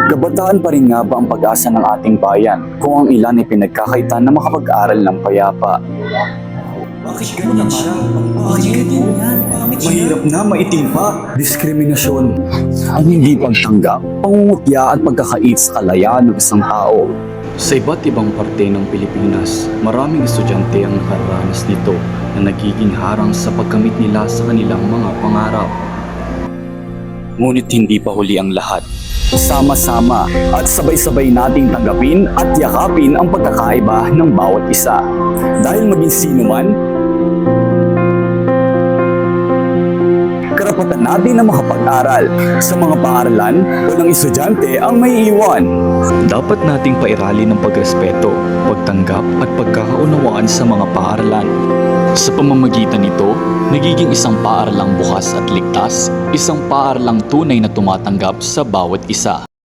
Kabataan pa rin nga ba ang pag-asa ng ating bayan kung ang ilan ay pinagkakaitan na makapag-aral ng payapa? Bakit ganyan siya? Bakit ganyan? Mahirap na, maitim pa. Diskriminasyon, ang hindi pagtanggap, pangungutya at pagkakait sa kalayaan ng isang tao. Sa iba't ibang parte ng Pilipinas, maraming estudyante ang nakaranas nito na nagiging harang sa pagkamit nila sa kanilang mga pangarap. Ngunit hindi pa huli ang lahat. Sama-sama at sabay-sabay nating tanggapin at yakapin ang pagkakaiba ng bawat isa. Dahil maging sino man, karapatan natin na makapag-aral. Sa mga paaralan, walang estudyante ang may iwan. Dapat nating pairalin ng pagrespeto, pagtanggap at pagkakaunawaan sa mga paaralan. Sa pamamagitan nito, nagiging isang paaralang bukas at ligtas, isang paaralang tunay na tumatanggap sa bawat isa.